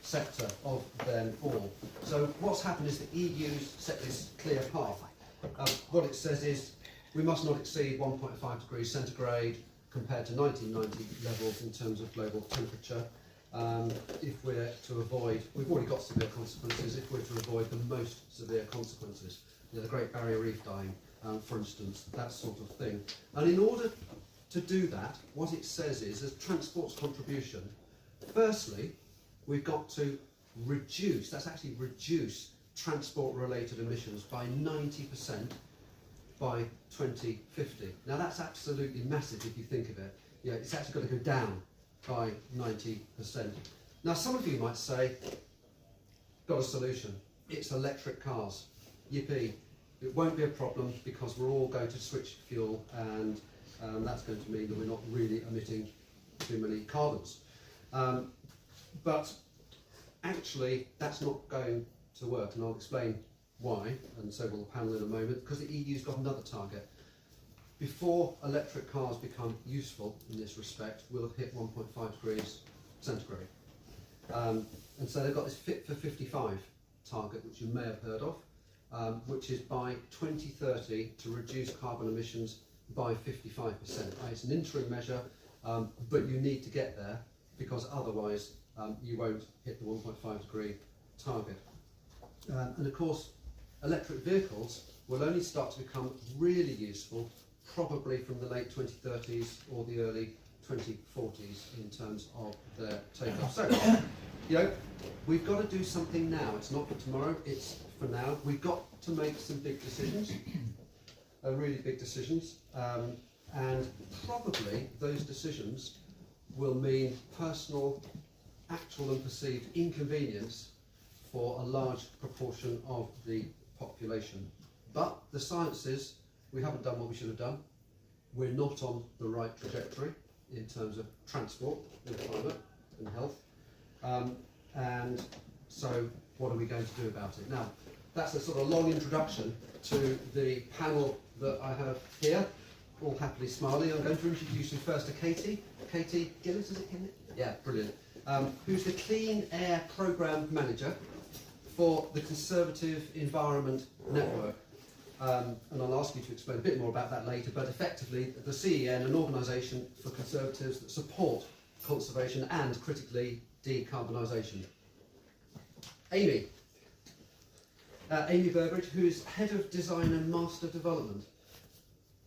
sector of them all. So what's happened is the EU's set this clear path. What it says is we must not exceed 1.5 degrees centigrade compared to 1990 levels in terms of global temperature. If we're to avoid, we've already got severe consequences, if we're to avoid the most severe consequences, the Great Barrier Reef dying, for instance, that sort of thing. And in order to do that, what it says is, as transport's contribution, firstly, we've got to reduce, that's actually reduce transport-related emissions by 90% by 2050. Now that's absolutely massive if you think of it. Yeah, it's actually got to go down by 90%. Now some of you might say, got a solution. It's electric cars. Yippee. It won't be a problem because we're all going to switch fuel, and that's going to mean that we're not really emitting too many carbons. But actually that's not going to work, and I'll explain why, and so will the panel in a moment, because the EU's got another target. Before electric cars become useful in this respect, we'll have hit 1.5 degrees centigrade. And so they've got this Fit for 55 target, which you may have heard of, which is by 2030 to reduce carbon emissions by 55%. It's an interim measure, but you need to get there, because otherwise you won't hit the 1.5 degree target. And of course, electric vehicles will only start to become really useful probably from the late 2030s or the early 2040s in terms of their take-off. So, you know, we've got to do something now. It's not for tomorrow, it's for now. We've got to make some big decisions, really big decisions, and probably those decisions will mean personal, actual and perceived inconvenience for a large proportion of the population. But the science is we haven't done what we should have done. We're not on the right trajectory in terms of transport and climate and health. And so what are we going to do about it? Now, that's a sort of long introduction to the panel that I have here, all happily smiling. I'm going to introduce you first to Caitie. Caitie Gillett, is it Gillett? Yeah, brilliant. Who's the Clean Air Programme Manager for the Conservative Environment Network. And I'll ask you to explain a bit more about that later, but effectively the CEN, an organisation for conservatives that support conservation and, critically, decarbonisation. Amy. Amy Burbidge, who's Head of Design and Master Development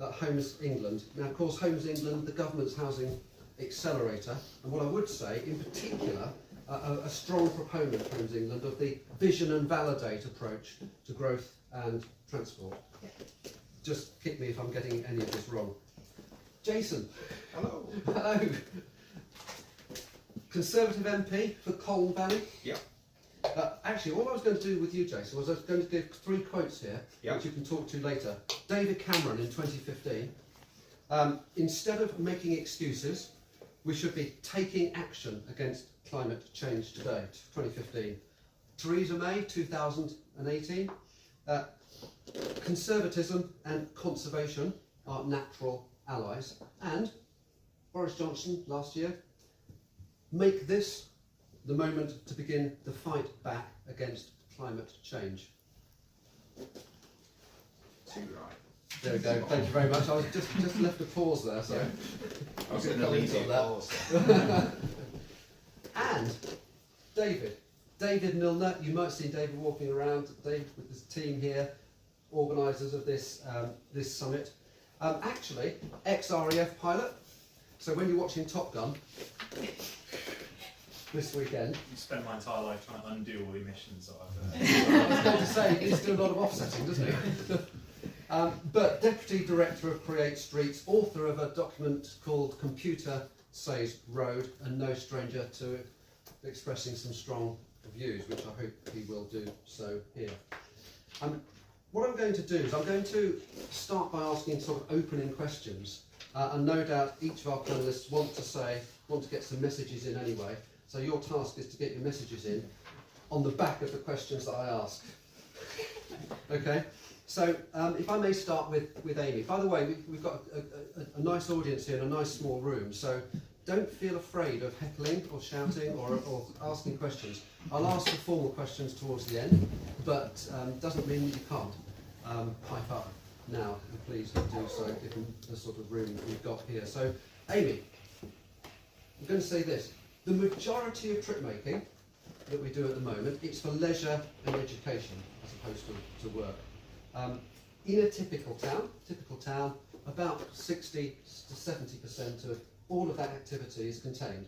at Homes England. Now, of course, Homes England, the government's housing accelerator, and what I would say, in particular, a strong proponent, Homes England, of the vision and validate approach to growth and transport. Just kick me if I'm getting any of this wrong. Jason. Hello. Hello. Conservative MP for Colne Valley. Yep. Actually, all I was going to do with you, Jason, was I was going to give 3 quotes here, which you can talk to later. David Cameron in 2015. Instead of making excuses, we should be taking action against climate change today, 2015. Theresa May, 2018. Conservatism and conservation are natural allies. And Boris Johnson last year, make this the moment to begin the fight back against climate change. Too right. There we go. Thank you very much. I was just left a pause there, so I was going to leave it pause. And David Milner. You might see David walking around. Dave with his team here, organisers of this this summit. Actually, ex-RAF pilot. So when you're watching Top Gun this weekend, You spent my entire life trying to undo all the emissions that I was going to say he needs to do a lot of offsetting, doesn't he? But Deputy Director of Create Streets, author of a document called Computer Says Road, and no stranger to expressing some strong views, which I hope he will do so here. What I'm going to do is I'm going to start by asking sort of opening questions, and no doubt each of our panellists want to get some messages in anyway. So your task is to get your messages in on the back of the questions that I ask. Okay. So if I may start with Amy. By the way, we've got a nice audience here in a nice small room, so don't feel afraid of heckling or shouting or asking questions. I'll ask the formal questions towards the end, but doesn't mean that you can't pipe up now, and please do so given the sort of room that we've got here. So, Amy, I'm going to say this. The majority of trip making that we do at the moment, it's for leisure and education as opposed to work. In a typical town, about 60 to 70% of all of that activity is contained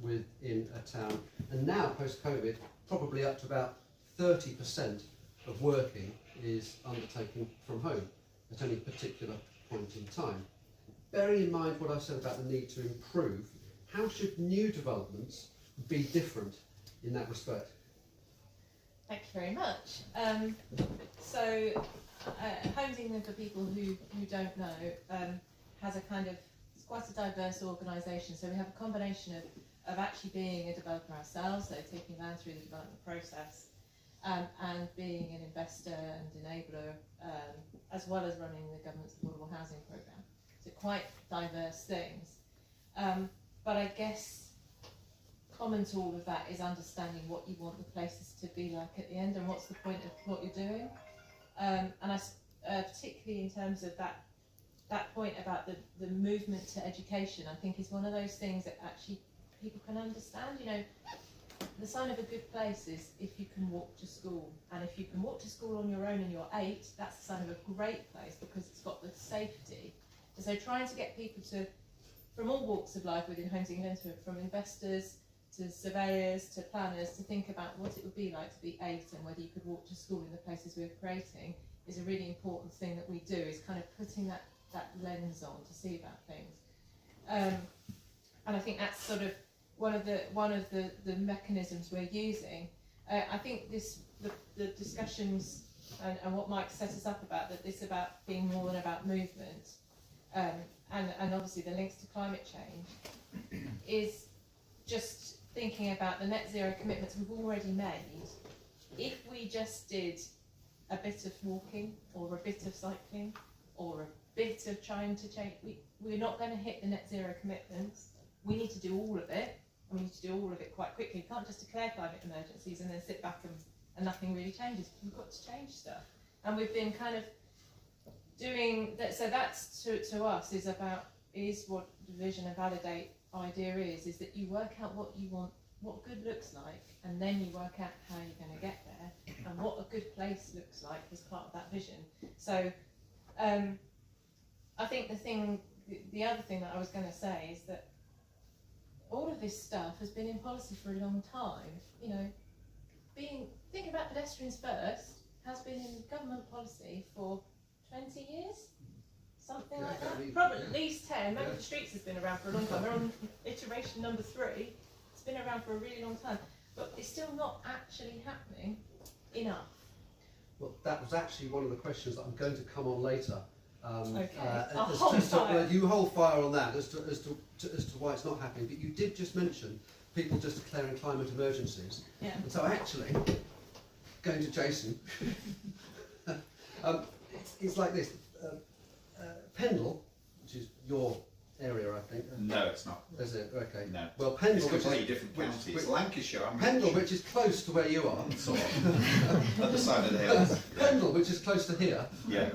within a town. And now, post-COVID, probably up to about 30% of working is undertaken from home at any particular point in time. Bearing in mind what I said about the need to improve, how should new developments be different in that respect? Thank you very much. Homes England, for people who don't know, has a kind of, it's quite a diverse organisation. So we have a combination of actually being a developer ourselves, so taking land through the development process, and being an investor and enabler, as well as running the government's affordable housing programme. So quite diverse things. But I guess common to all of that is understanding what you want the places to be like at the end and what's the point of what you're doing. And particularly in terms of that point about the movement to education, I think is one of those things that actually people can understand. You know, the sign of a good place is if you can walk to school, and if you can walk to school on your own and you're 8, that's the sign of a great place because it's got the safety. And so trying to get people to, from all walks of life within Homes England, from investors to surveyors to planners, to think about what it would be like to be 8 and whether you could walk to school in the places we're creating is a really important thing that we do, is kind of putting that lens on to see about things. And I think that's sort of one of the mechanisms we're using. I think the discussions and what Mike set us up about, that this about being more than about movement, and obviously the links to climate change, is just thinking about the net zero commitments we've already made. If we just did a bit of walking or a bit of cycling or a bit of trying to change, we're not going to hit the net zero commitments. We need to do all of it, and we need to do all of it quite quickly. We can't just declare climate emergencies and then sit back and nothing really changes. We've got to change stuff. And we've been kind of doing that. So that's to us is what the vision and validate idea is that you work out what you want, what good looks like, and then you work out how you're going to get there and what a good place looks like as part of that vision. So I think the other thing that I was going to say is that all of this stuff has been in policy for a long time. You know, thinking about pedestrians first has been in government policy for 20 years, something like that. Probably at least 10. Maybe the streets has been around for a long time. We're on iteration number 3. It's been around for a really long time, but it's still not actually happening enough. Well, that was actually one of the questions that I'm going to come on later. Okay. You hold fire on that as to why it's not happening. But you did just mention people just declaring climate emergencies. Yeah. And so actually, going to Jason, it's like this. Pendle, which is your area, I think. No, it's not. Is it? Okay. No. Well, Pendle, It's a which completely is different county. It's Lancashire. Pendle, which is close to where you are. Sort of. Other side of the hills. Pendle, which is close to here. Yeah.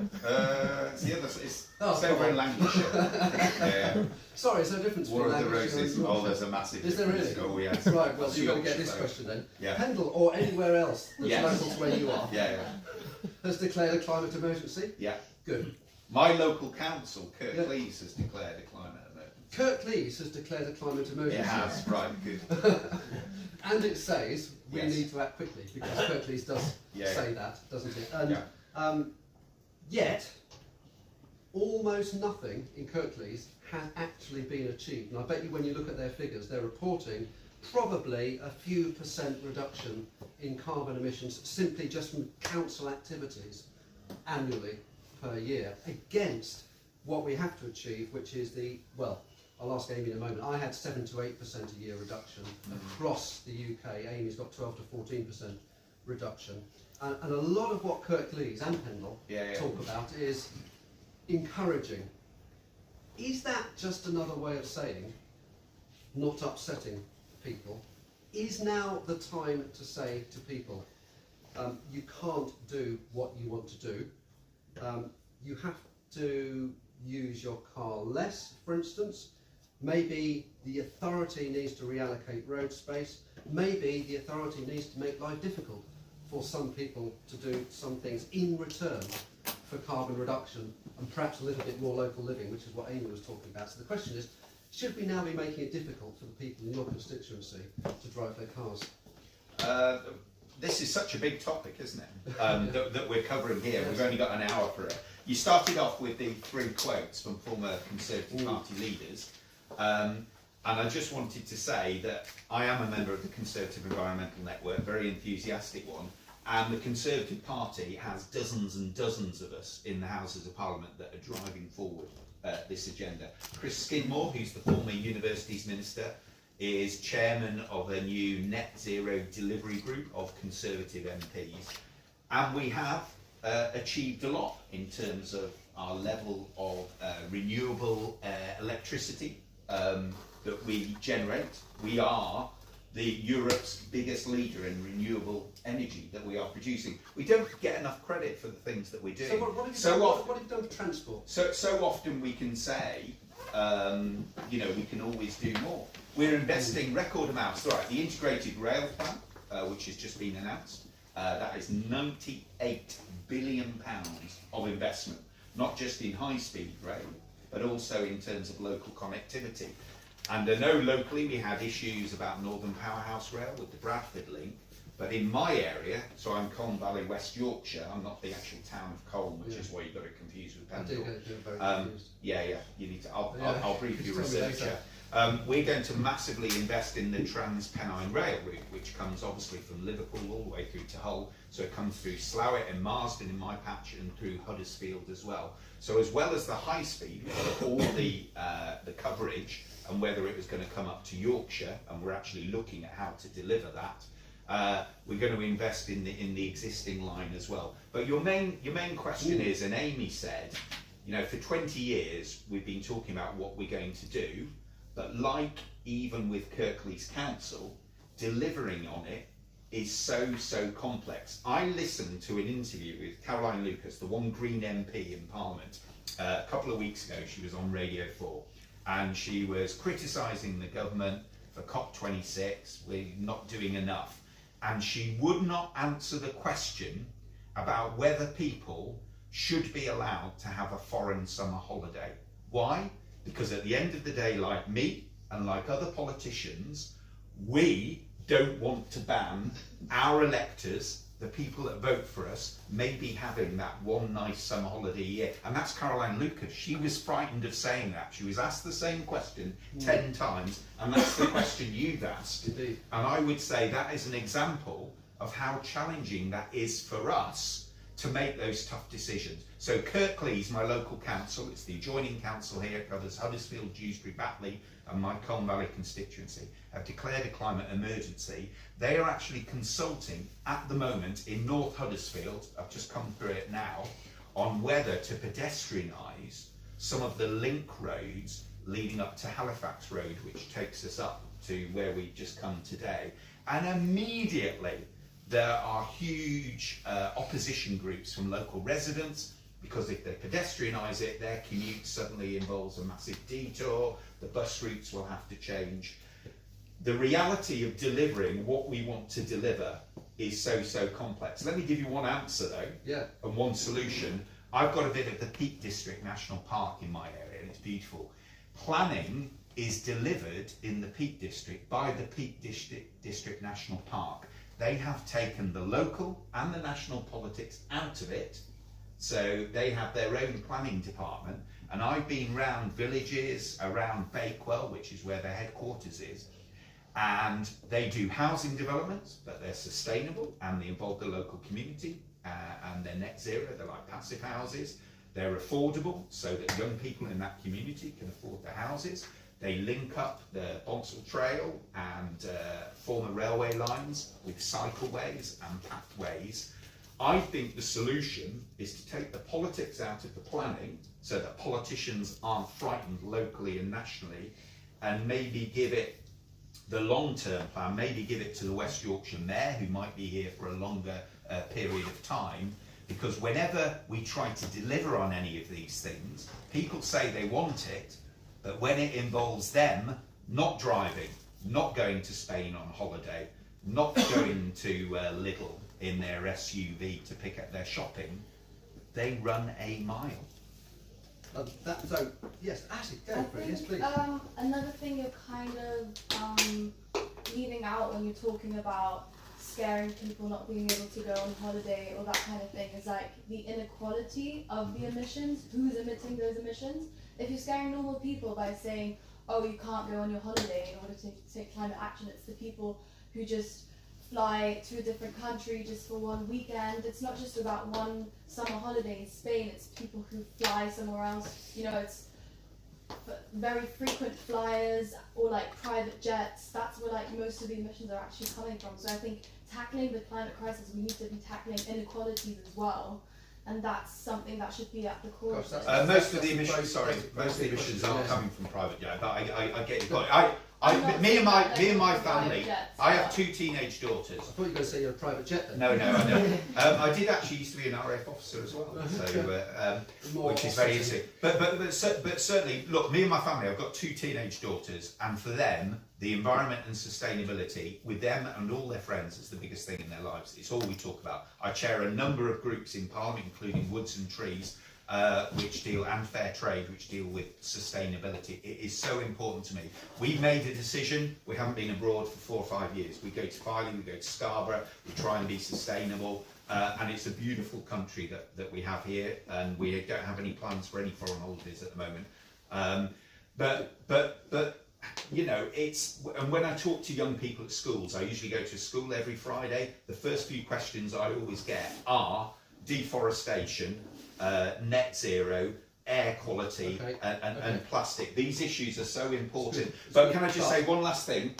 It's the other. It's Oh, over in come on. Lancashire. Yeah. Sorry, is there a difference War of the between Lancashire Roses. and Oh, Yorkshire? there's a massive Is there difference. really? Oh, yes. Right, well, That's you've got to get Yorkshire, this though. question then. Yeah. Pendle, or anywhere else that's Yes. local to where you are, Yeah. has declared a climate emergency. Yeah. Good. My local council, Yeah. Kirklees, has declared a climate emergency. Kirklees has declared a climate emergency. It has. Right. Good. And it says we Yes. need to act quickly, because Kirklees does Yeah. say that, doesn't it? And Yeah. yet, almost nothing in Kirklees has actually been achieved. And I bet you when you look at their figures, they're reporting probably a few percent reduction in carbon emissions simply just from council activities annually per year, against what we have to achieve, which is I'll ask Amy in a moment. I had 7 to 8% a year reduction across the UK. Amy's got 12 to 14% reduction. And a lot of what Kirklees and Pendle talk about is encouraging. Is that just another way of saying not upsetting people, is now the time to say to people, you can't do what you want to do. You have to use your car less, for instance. Maybe the authority needs to reallocate road space. Maybe the authority needs to make life difficult for some people to do some things in return for carbon reduction and perhaps a little bit more local living, which is what Amy was talking about. So the question is, should we now be making it difficult for the people in your constituency to drive their cars? This is such a big topic, isn't it? That we're covering here. We've only got an hour for it. You started off with the 3 quotes from former Conservative Party leaders. And I just wanted to say that I am a member of the Conservative Environmental Network, very enthusiastic one, and the Conservative Party has dozens and dozens of us in the Houses of Parliament that are driving forward this agenda. Chris Skidmore, who's the former Universities Minister, is chairman of a new net zero delivery group of Conservative MPs, and we have achieved a lot in terms of our level of renewable electricity that we generate. We are Europe's biggest leader in renewable energy that we are producing. We don't get enough credit for the things that we're doing. So what have you done for transport? So often we can say, we can always do more. We're investing record amounts. Right, the integrated rail plan, which has just been announced, that is £98 billion of investment, not just in high-speed rail, but also in terms of local connectivity. And I know locally we had issues about Northern Powerhouse Rail with the Bradford link, but in my area, so I'm Colne Valley, West Yorkshire, I'm not the actual town of Colne, which is why you've got it confused with Pendle. I do get very confused. Yeah, you need to, I'll brief you researcher. We're going to massively invest in the Trans-Pennine Rail route, which comes obviously from Liverpool all the way through to Hull. So it comes through Slough and Marsden in my patch and through Huddersfield as well. So as well as the high speed, all the coverage and whether it was going to come up to Yorkshire, and we're actually looking at how to deliver that. We're going to invest in the existing line as well. But your main question is, and Amy said, for 20 years we've been talking about what we're going to do, but like even with Kirklees Council, delivering on it is so complex. I listened to an interview with Caroline Lucas, the one Green MP in Parliament, a couple of weeks ago. She was on Radio 4 and she was criticising the government for COP26, we're not doing enough. And she would not answer the question about whether people should be allowed to have a foreign summer holiday. Why? Because at the end of the day, like me and like other politicians, we don't want to ban our electors, the people that vote for us, maybe having that one nice summer holiday a year. And that's Caroline Lucas. She was frightened of saying that. She was asked the same question 10 times, and that's the question you've asked. Indeed. And I would say that is an example of how challenging that is for us to make those tough decisions. So Kirklees, my local council, it's the adjoining council here, covers Huddersfield, Dewsbury, Batley, and my Colne Valley constituency, have declared a climate emergency. They are actually consulting at the moment in North Huddersfield, I've just come through it now, on whether to pedestrianise some of the link roads leading up to Halifax Road, which takes us up to where we've just come today. And immediately there are huge opposition groups from local residents, because if they pedestrianise it, their commute suddenly involves a massive detour, the bus routes will have to change. The reality of delivering what we want to deliver is so complex. Let me give you one answer though, and one solution. I've got a bit of the Peak District National Park in my area, and it's beautiful. Planning is delivered in the Peak District by the Peak District National Park. They have taken the local and the national politics out of it, so they have their own planning department. And I've been round villages around Bakewell, which is where their headquarters is, and they do housing developments, but they're sustainable and they involve the local community, and they're net zero. They're like passive houses. They're affordable, so that young people in that community can afford the houses. They link up the Bonsall Trail and former railway lines with cycleways and pathways. I think the solution is to take the politics out of the planning so that politicians aren't frightened locally and nationally, and maybe give it the long-term plan, maybe give it to the West Yorkshire Mayor, who might be here for a longer period of time, because whenever we try to deliver on any of these things, people say they want it, but when it involves them not driving, not going to Spain on holiday, not going to Lidl in their SUV to pick up their shopping, they run a mile. So, yes, Ashley, go for it, yes please. Another thing you're kind of leaving out when you're talking about scaring people not being able to go on holiday or that kind of thing is like the inequality of the emissions, who's emitting those emissions. If you're scaring normal people by saying, oh, you can't go on your holiday in order to take climate action, it's the people who just fly to a different country just for one weekend. It's not just about one summer holiday in Spain, it's people who fly somewhere else. You know, it's very frequent flyers or like private jets. That's where like most of the emissions are actually coming from. So I think tackling the climate crisis, we need to be tackling inequalities as well. And that's something that should be at the core of it. Most of the emissions, most of the emissions are coming from private jet. But I get your point. Me and my family, I have 2 teenage daughters. I thought you were going to say you're a private jet then. No, I don't. I did actually used to be an RAF officer as well, so which is very interesting. But certainly, look, me and my family, I've got 2 teenage daughters, and for them, the environment and sustainability, with them and all their friends, is the biggest thing in their lives. It's all we talk about. I chair a number of groups in Parliament, including Woods and Trees, which deal, and Fair Trade, which deal with sustainability. It is so important to me. We've made a decision. We haven't been abroad for 4 or 5 years. We go to Filey, we go to Scarborough, we try and be sustainable, and it's a beautiful country that we have here, and we don't have any plans for any foreign holidays at the moment. But you know, and when I talk to young people at schools, I usually go to school every Friday. The first few questions I always get are deforestation, net zero, air quality, and plastic. These issues are so important. But can I just say one last thing?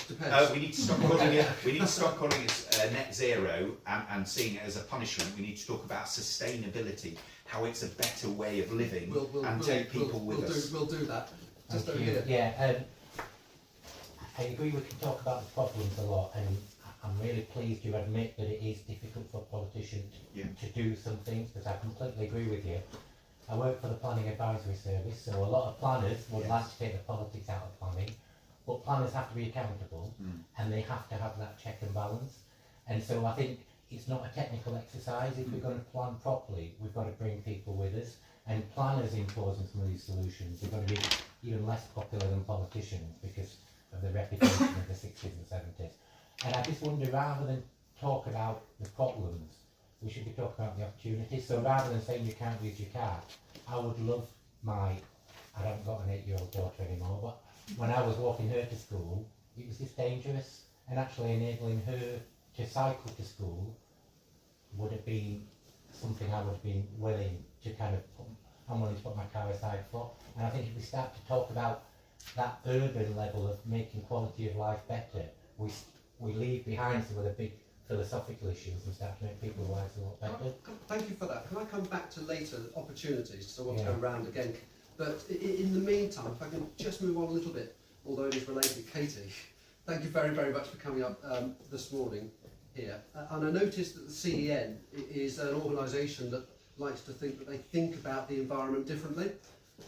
We need to stop calling it. We need to stop calling it net zero and seeing it as a punishment. We need to talk about sustainability, how it's a better way of living, and take people with us. We'll do that. Just over Thank you. here. Yeah, I agree we can talk about the problems a lot, and I'm really pleased you admit that it is difficult for politicians to do some things, because I completely agree with you. I work for the Planning Advisory Service, so a lot of planners would like to take the politics out of planning, but planners have to be accountable, and they have to have that check and balance. And so I think it's not a technical exercise. If we're going to plan properly, we've got to bring people with us, and planners imposing some of these solutions are going to be even less popular than politicians because of the reputation of the 60s and 70s. And I just wonder, rather than talk about the problems, we should be talking about the opportunities. So rather than saying you can't use your car, I would love I haven't got an 8-year-old daughter anymore, but when I was walking her to school, it was just dangerous, and actually enabling her to cycle to school would have been something I would have been willing to I'm willing to put my car aside for. And I think if we start to talk about that urban level of making quality of life better, we leave behind some of the big philosophical issues and start to make people's lives a lot better. Thank you for that. Can I come back to later opportunities? So I want to go round again. But in the meantime, if I can just move on a little bit, although it is related, Caitie, thank you very, very much for coming up this morning here. And I noticed that the CEN is an organisation that likes to think that they think about the environment differently.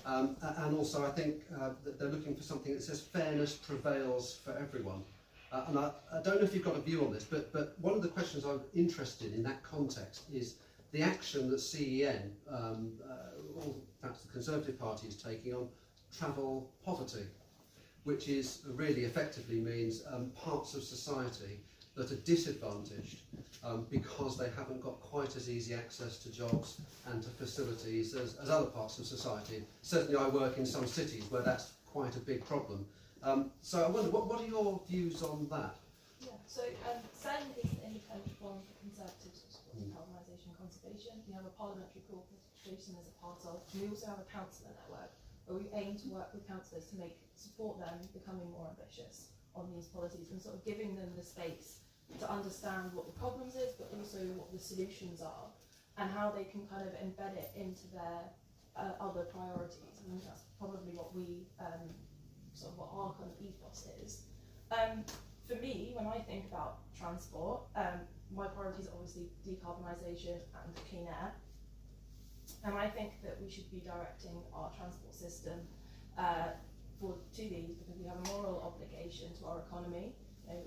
And also I think that they're looking for something that says fairness prevails for everyone. And I don't know if you've got a view on this, but one of the questions I'm interested in that context is the action that CEN, or perhaps the Conservative Party, is taking on travel poverty, which is really effectively means parts of society that are disadvantaged because they haven't got quite as easy access to jobs and to facilities as other parts of society. Certainly I work in some cities where that's quite a big problem. So I wonder, what are your views on that? Yeah, so SEN is an independent forum for Conservatives to support decarbonisation and conservation. We have a parliamentary corporation as a part of, and we also have a councillor network where we aim to work with councillors to support them becoming more ambitious on these policies and sort of giving them the space to understand what the problems is, but also what the solutions are and how they can kind of embed it into their other priorities. And that's probably what we sort of what our kind of ethos is. For me, when I think about transport, my priorities are obviously decarbonisation and clean air. And I think that we should be directing our transport system to these because we have a moral obligation to our economy. You know,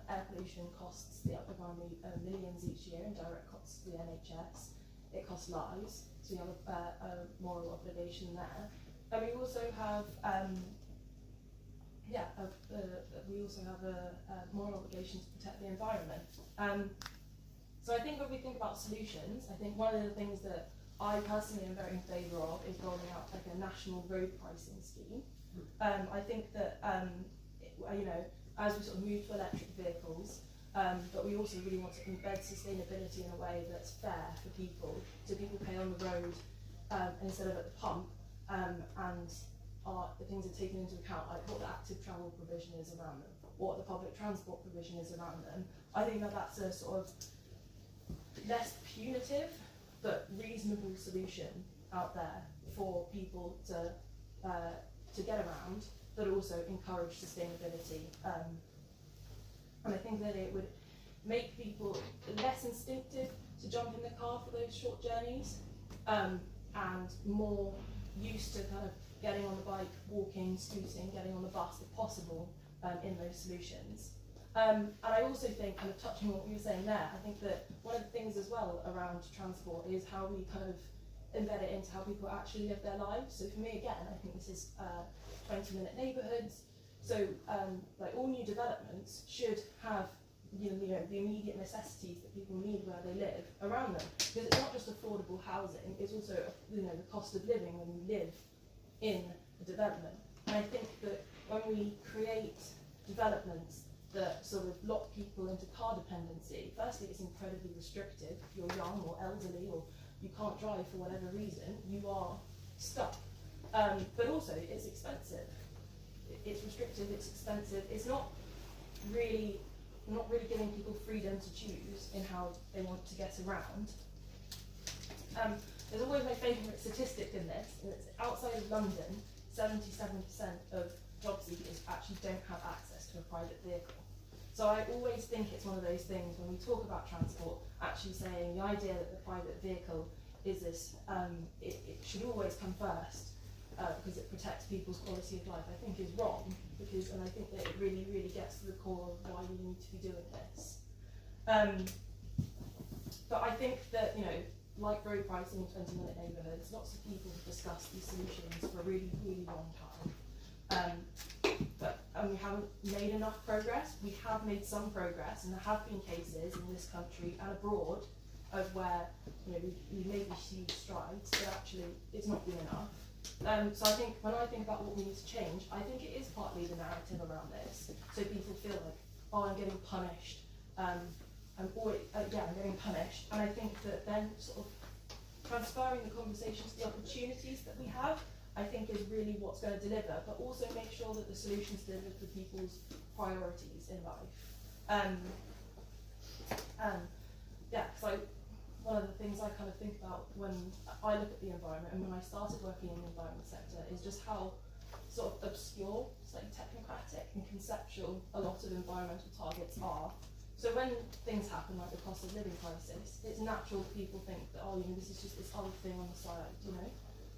air pollution costs the economy millions each year in direct costs to the NHS. It costs lives, so we have a moral obligation there. And we also have a moral obligation to protect the environment. So I think when we think about solutions, I think one of the things that I personally am very in favour of is rolling out like a national road pricing scheme. I think that as we sort of move to electric vehicles, but we also really want to embed sustainability in a way that's fair for people, so people pay on the road instead of at the pump, and the things are taken into account, like what the active travel provision is around them, what the public transport provision is around them. I think that that's a sort of less punitive but reasonable solution out there for people to get around, but also encourage sustainability. And I think that it would make people less instinctive to jump in the car for those short journeys, and more used to kind of getting on the bike, walking, scooting, getting on the bus if possible in those solutions. And I also think, kind of touching on what you were saying there, I think that one of the things as well around transport is how we kind of embed it into how people actually live their lives. So for me, again, I think this is 20-minute neighbourhoods. So like all new developments should have the immediate necessities that people need where they live around them. Because it's not just affordable housing, it's also the cost of living when you live in a development. And I think that when we create developments that sort of lock people into car dependency, firstly it's incredibly restrictive. If you're young or elderly or you can't drive for whatever reason, you are stuck. But also it's expensive. It's restrictive, it's expensive. It's not really giving people freedom to choose in how they want to get around. There's always my favourite statistic in this, and it's outside of London, 77% of job seekers actually don't have access to a private vehicle. So I always think it's one of those things when we talk about transport, actually saying the idea that the private vehicle is this, it should always come first because it protects people's quality of life, I think is wrong, and I think that it really, really gets to the core of why we need to be doing this. But I think that, like road pricing in 20-minute neighbourhoods, lots of people have discussed these solutions for a really, really long time. But we haven't made enough progress. We have made some progress, and there have been cases in this country and abroad of where we made these huge strides, but actually it's not been enough. So I think when I think about what we need to change, I think it is partly the narrative around this. So people feel like, oh, I'm getting punished. I'm getting punished. And I think that then sort of transferring the conversations, the opportunities that we have, I think is really what's going to deliver, but also make sure that the solutions deliver for people's priorities in life. Because one of the things I kind of think about when I look at the environment and when I started working in the environment sector is just how sort of obscure, slightly technocratic and conceptual a lot of environmental targets are. So when things happen like the cost of living crisis, it's natural that people think that, this is just this other thing on the side,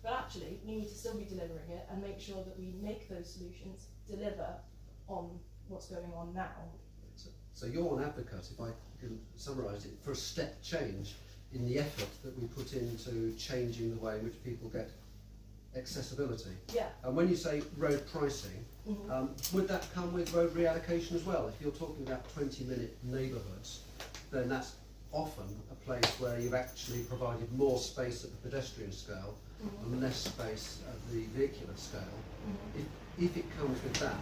But actually, we need to still be delivering it and make sure that we make those solutions deliver on what's going on now. So you're an advocate, if I can summarise it, for a step change in the effort that we put into changing the way in which people get accessibility. Yeah. And when you say road pricing, would that come with road reallocation as well? If you're talking about 20-minute neighbourhoods, then that's often a place where you've actually provided more space at the pedestrian scale and less space at the vehicular scale. If it comes with that,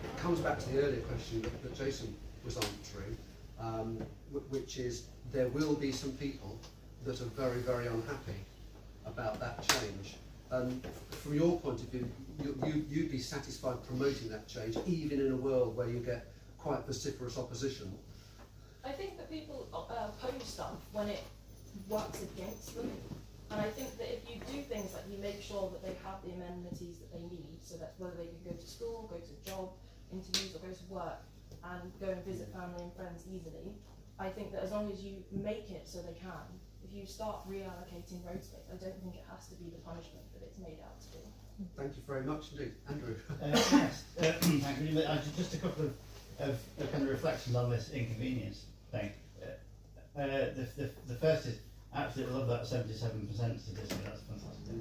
it comes back to the earlier question that Jason was answering, which is there will be some people that are very, very unhappy about that change. And from your point of view, you'd be satisfied promoting that change, even in a world where you get quite vociferous opposition. I think that people oppose stuff when it works against them. And I think that if you do things like you make sure that they have the amenities that they need, so that whether they can go to school, go to job interviews, or go to work and go and visit family and friends easily, I think that as long as you make it so they can, if you start reallocating road space, I don't think it has to be the punishment that it's made out to be. Thank you very much indeed. Andrew. Yes, thank you. Just a couple of kind of reflections on this inconvenience thing. The first is, I absolutely love that 77% statistic, that's fantastic.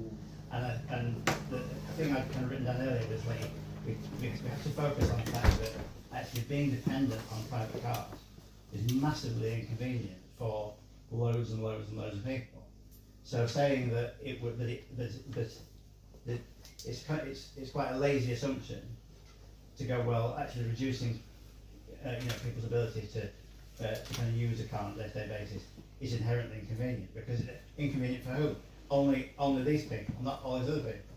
And the thing I'd kind of written down earlier was like, we have to focus on the fact that actually being dependent on private cars is massively inconvenient for loads and loads and loads of people. So saying that it would that it's quite a lazy assumption to go, well, actually reducing people's ability to kind of use a car on a day-to-day basis is inherently inconvenient, because it's inconvenient for who? Only these people, not all these other people.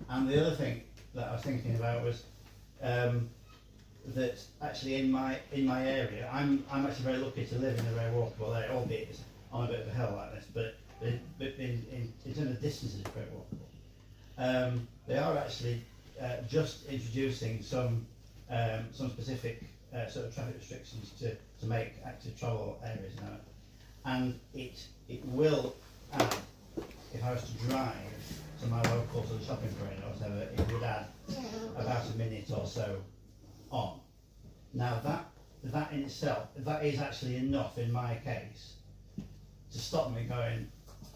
And the other thing that I was thinking about was that actually in my area, I'm actually very lucky to live in a very walkable area, albeit it's on a bit of a hill like this, but in terms of distance it's very walkable. They are actually just introducing some specific sort of traffic restrictions to make active travel areas now, and it will add, if I was to drive to my local sort of shopping parade or whatever, it would add about a minute or so on. Now that in itself, that is actually enough in my case to stop me going,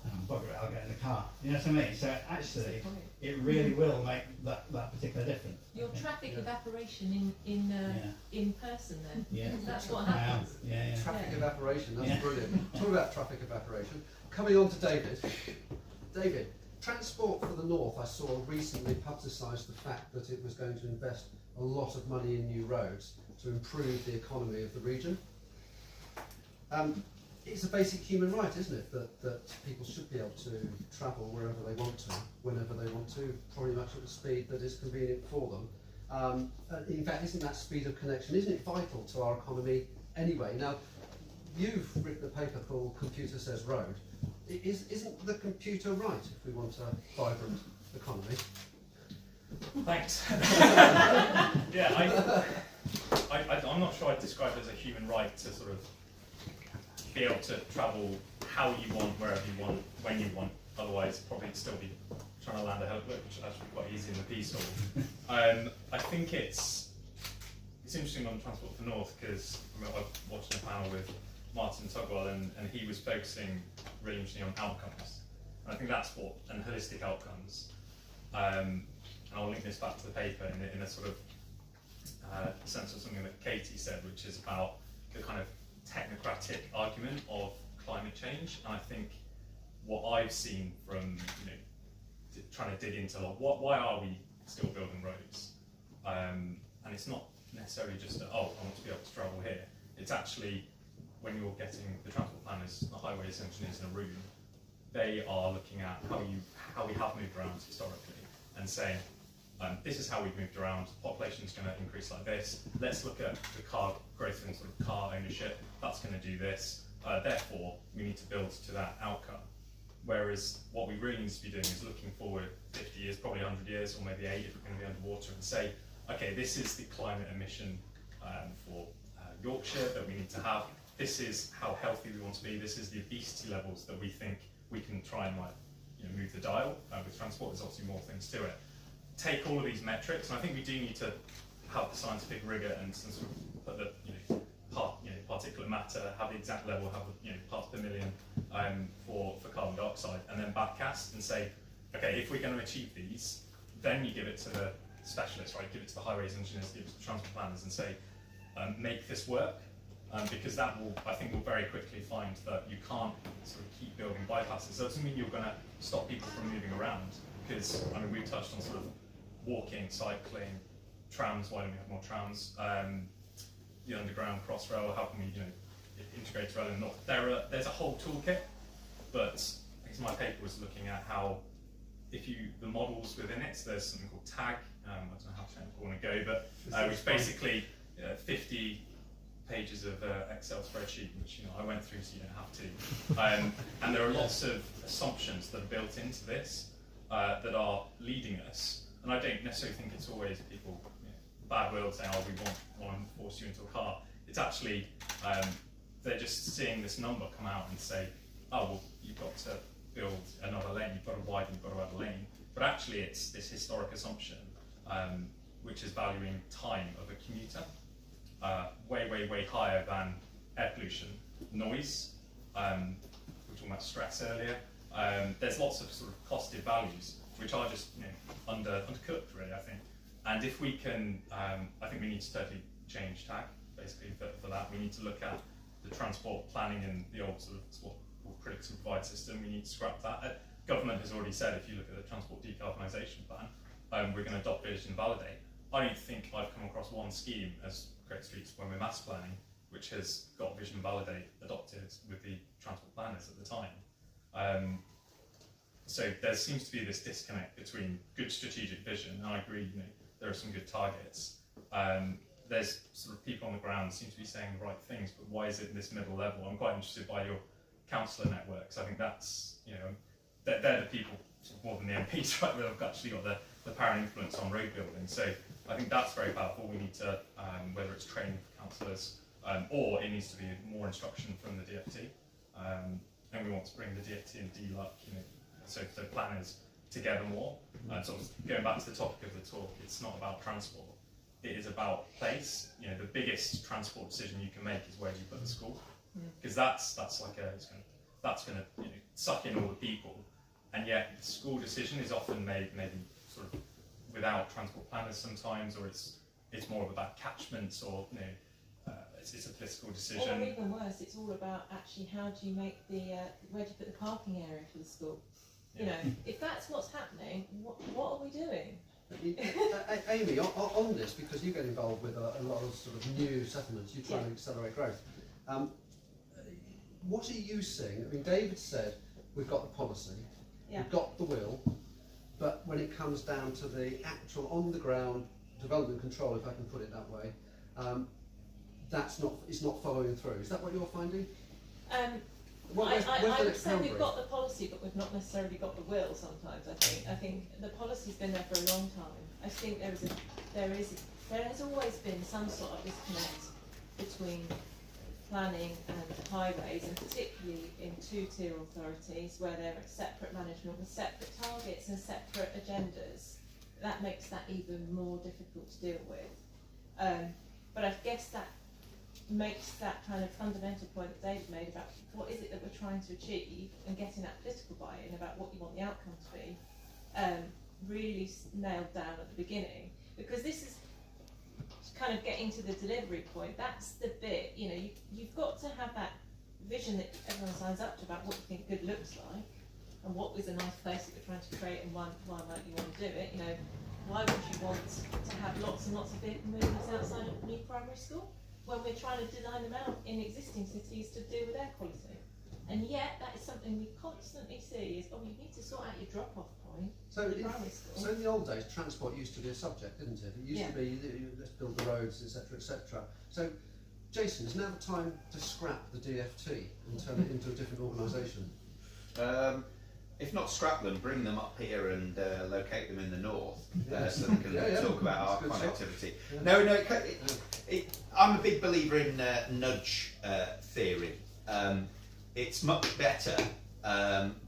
oh, bugger it, I'll get in the car. You know what I mean? So actually, it really will make that particular difference. Your traffic evaporation in person then. Yeah. That's what happens. Yeah. Traffic Yeah. evaporation, that's Yeah. brilliant. Talk about traffic evaporation. Coming on to David. David, Transport for the North, I saw recently publicised the fact that it was going to invest a lot of money in new roads to improve the economy of the region. It's a basic human right, isn't it, that people should be able to travel wherever they want to, whenever they want to, probably much at the speed that is convenient for them. In fact, isn't that speed of connection, isn't it vital to our economy anyway? Now, you've written a paper called Computer Says Road. Isn't the computer right if we want a vibrant economy? Thanks. Yeah, I'm not sure I'd describe it as a human right to sort of be able to travel how you want, wherever you want, when you want. Otherwise, probably still be trying to land a help, which is actually quite easy in the piece. I think it's interesting on Transport for the North, because I was watching a panel with Martin Tugwell, and he was focusing really interesting on outcomes. And I think that's what, and holistic outcomes. And I'll link this back to the paper in a sort of sense of something that Caitie said, which is about the kind of technocratic argument of climate change. And I think what I've seen from trying to dig into why are we still building roads? And it's not necessarily just I want to be able to travel here. It's actually when you're getting the transport planners, the highways engineers in a room, they are looking at how we have moved around historically and saying, this is how we've moved around, population is going to increase like this, let's look at the car growth and sort of car ownership, that's going to do this, therefore we need to build to that outcome. Whereas what we really need to be doing is looking forward 50 years, probably 100 years, or maybe 8 if we're going to be underwater, and say, okay, this is the climate emission for Yorkshire that we need to have, this is how healthy we want to be, this is the obesity levels that we think we can try and move the dial. With transport, there's obviously more things to it. Take all of these metrics, and I think we do need to have the scientific rigour and sort of put the particulate matter, have the exact level, have the parts per million for carbon dioxide, and then backcast and say, okay, if we're going to achieve these, then you give it to the specialists, right? Give it to the highways engineers, give it to the transport planners, and say, make this work. Because that will, I think, we'll very quickly find that you can't sort of keep building bypasses. So it doesn't mean you're going to stop people from moving around, because we've touched on sort of walking, cycling, trams. Why don't we have more trams? The underground crossrail. How can we, integrate rail in the north? There's a whole toolkit, but I guess my paper was looking at how the models within it. So there's something called TAG. I don't know how technical I want to go, but which basically 50 pages of Excel spreadsheet, which I went through, so you don't have to. And there are lots of assumptions that are built into this that are leading us. And I don't necessarily think it's always people, bad will saying, "Oh, we want to force you into a car." It's actually they're just seeing this number come out and say, "Oh, well, you've got to build another lane. You've got to widen. You've got to add a lane." But actually, it's this historic assumption, which is valuing time of a commuter way higher than air pollution, noise. We were talking about stress earlier. There's lots of sort of costed values which are just undercooked, really, I think. And if we can, I think we need to totally change tack, basically, for that. We need to look at the transport planning and the old sort of what critics and provide system. We need to scrap that. Government has already said, if you look at the transport decarbonisation plan, we're going to adopt vision and validate. I don't think I've come across one scheme as Great Streets when we're mass planning, which has got vision and validate adopted with the transport planners at the time. So there seems to be this disconnect between good strategic vision, and I agree, there are some good targets. There's sort of people on the ground seem to be saying the right things, but why is it this middle level? I'm quite interested by your councillor networks. I think that's, they're the people sort of more than the MPs, right, that have actually got the power and influence on road building. So I think that's very powerful. We need to, whether it's training for councillors, or it needs to be more instruction from the DFT. And we want to bring the DFT and DLUC, so planners together more. So going back to the topic of the talk, it's not about transport. It is about place. The biggest transport decision you can make is where do you put the school, because that's like that's going to suck in all the people, and yet the school decision is often made maybe sort of without transport planners sometimes, or it's more about catchments, or it's a political decision. Or even worse, it's all about actually how do you make where do you put the parking area for the school? If that's what's happening, what are we doing? Amy, on this, because you get involved with a lot of sort of new settlements, you try to accelerate growth. What are you seeing? I mean, David said we've got the policy, we've got the will, but when it comes down to the actual on-the-ground development control, if I can put it that way, it's not following through. Is that what you're finding? I would say we've got the policy, but we've not necessarily got the will sometimes, I think the policy's been there for a long time. I think there has always been some sort of disconnect between planning and highways, and particularly in two-tier authorities where there are separate management with separate targets and separate agendas. That makes that even more difficult to deal with. But I guess that makes that kind of fundamental point that David made about what is it that we're trying to achieve, and getting that political buy-in about what you want the outcome to be really nailed down at the beginning, because this is kind of getting to the delivery point. That's the bit, you've got to have that vision that everyone signs up to about what you think good looks like, and what is a nice place that we're trying to create, and why might you want to do it. Why would you want to have lots and lots of vehicle movements outside of a new primary school when we're trying to design them out in existing cities to deal with air quality? And yet that is something we constantly see is, you need to sort out your drop-off point for the primary school. So in the old days, transport used to be a subject, didn't it? It used to be, let's build the roads, etc., etc. So, Jason, is now the time to scrap the DFT and turn it into a different organisation? If not scrap them, bring them up here and locate them in the north, so we can talk about our connectivity. No, I'm a big believer in nudge theory. It's much better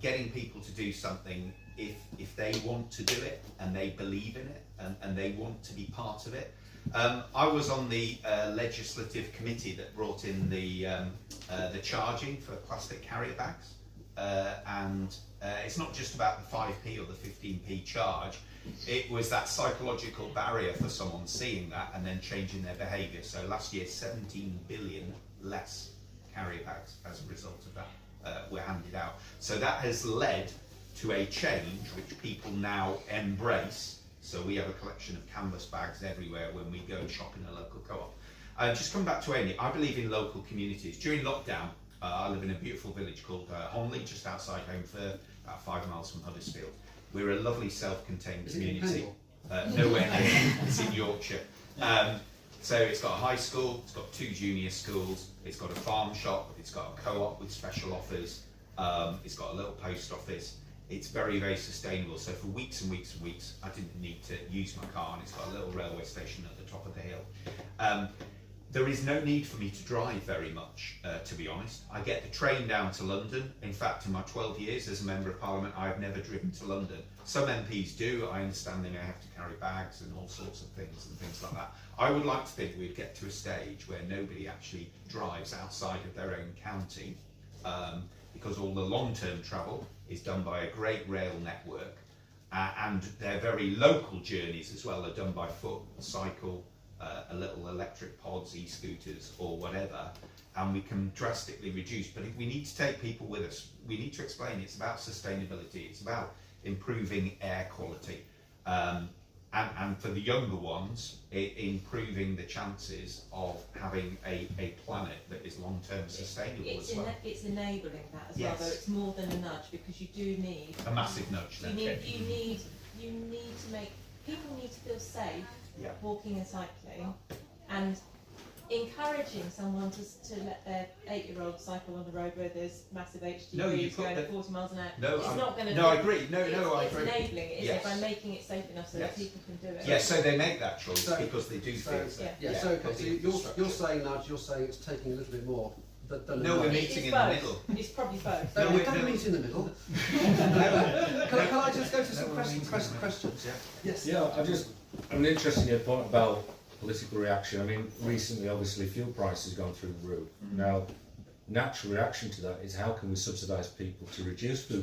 getting people to do something if they want to do it and they believe in it and they want to be part of it. I was on the legislative committee that brought in the charging for plastic carrier bags. And it's not just about the 5p or the 15p charge, it was that psychological barrier for someone seeing that and then changing their behaviour. So last year 17 billion less carrier bags as a result of that were handed out. So that has led to a change which people now embrace. So we have a collection of canvas bags everywhere when we go and shop in a local co-op. Just come back to Amy, I believe in local communities. During lockdown, I live in a beautiful village called Colne, just outside Holmfirth, about 5 miles from Huddersfield. We're a lovely self-contained community. Nowhere near, it's in Yorkshire. So it's got a high school, it's got 2 junior schools, it's got a farm shop, it's got a co-op with special offers, it's got a little post office. It's very, very sustainable. So for weeks and weeks and weeks, I didn't need to use my car, and it's got a little railway station at the top of the hill. There is no need for me to drive very much, to be honest. I get the train down to London. In fact, in my 12 years as a Member of Parliament, I have never driven to London. Some MPs do. I understand they may have to carry bags and all sorts of things and things like that. I would like to think we'd get to a stage where nobody actually drives outside of their own county, because all the long-term travel is done by a great rail network, and their very local journeys as well are done by foot, cycle, a little electric pods, e-scooters or whatever, and we can drastically reduce. But if we need to take people with us, we need to explain it's about sustainability, it's about improving air quality, and for the younger ones, improving the chances of having a planet that is long-term sustainable as well. It's enabling that as Yes. well, though it's more than a nudge, because you do need A massive nudge then. you need to make people need to feel safe Yeah. walking and cycling, and encouraging someone to let their 8-year-old cycle on the road where there's massive HGVs No, you've got going the- at 40 miles an hour. No, it's I'm- not going to. no, I agree. No, I agree. It's enabling it, isn't Yes. it, by making it safe enough so Yes. that people can do it. Yeah, so they make that choice So- because they do feel So, safe. yeah, so, okay, so you're saying, Nudge, you're saying it's taking a little bit more than No, we're nudge. meeting in both. the middle. It's probably both. No, No, we we- don't no, meet in the middle. Can I just go to some questions? Yeah. Yes. Yeah, I'm interested in your point about political reaction. I mean, recently, obviously, fuel prices gone through the roof. Now, natural reaction to that is how can we subsidise people to reduce fuel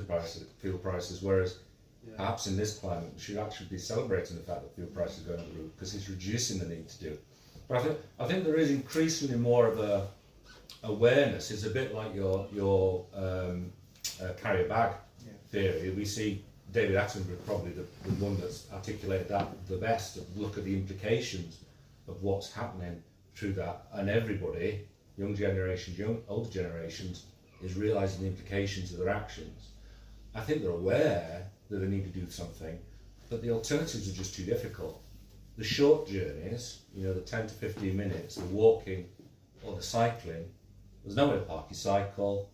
prices, whereas Yeah. perhaps in this climate we should actually be celebrating the fact that fuel prices are going up the roof because it's reducing the need to do it. But I think there is increasingly more of a awareness. It's a bit like your carry a bag theory. We see David Attenborough probably the one that's articulated that the best. Look at the implications of what's happening through that, and everybody, young generations, older generations, is realising the implications of their actions. I think they're aware that they need to do something, but the alternatives are just too difficult. The short journeys, the 10 to 15 minutes, the walking or the cycling, there's nowhere to park your cycle.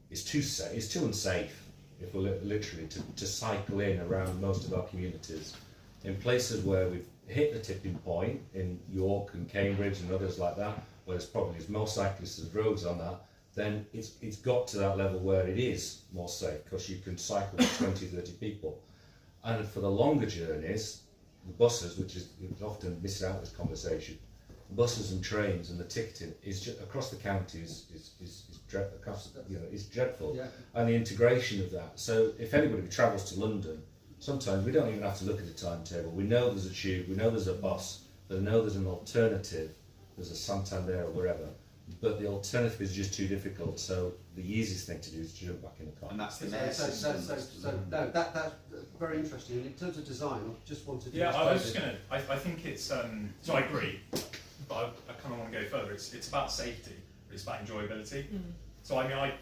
It's too safe. It's too unsafe, if we're literally to cycle in around most of our communities. In places where we've hit the tipping point, in York and Cambridge and others like that, where there's probably more cyclists as roads on that, then it's got to that level where it is more safe because you can cycle with 20, 30 people. And for the longer journeys, the buses, which is often missed out of this conversation, buses and trains and the ticketing is just, across the county is dreadful, Yeah. and the integration of that. So if anybody travels to London, sometimes we don't even have to look at the timetable. We know there's a tube, we know there's a bus, we know there's an alternative, there's a Santander or wherever, but the alternative is just too difficult. So the easiest thing to do is to jump back in the car. And that's the So, mayor's no, that's very interesting. And in terms of design, I just wanted to. Yeah, I was explain just going to. I think it's. So I agree, but I kind of want to go further. It's about safety, but it's about enjoyability. So I mean, I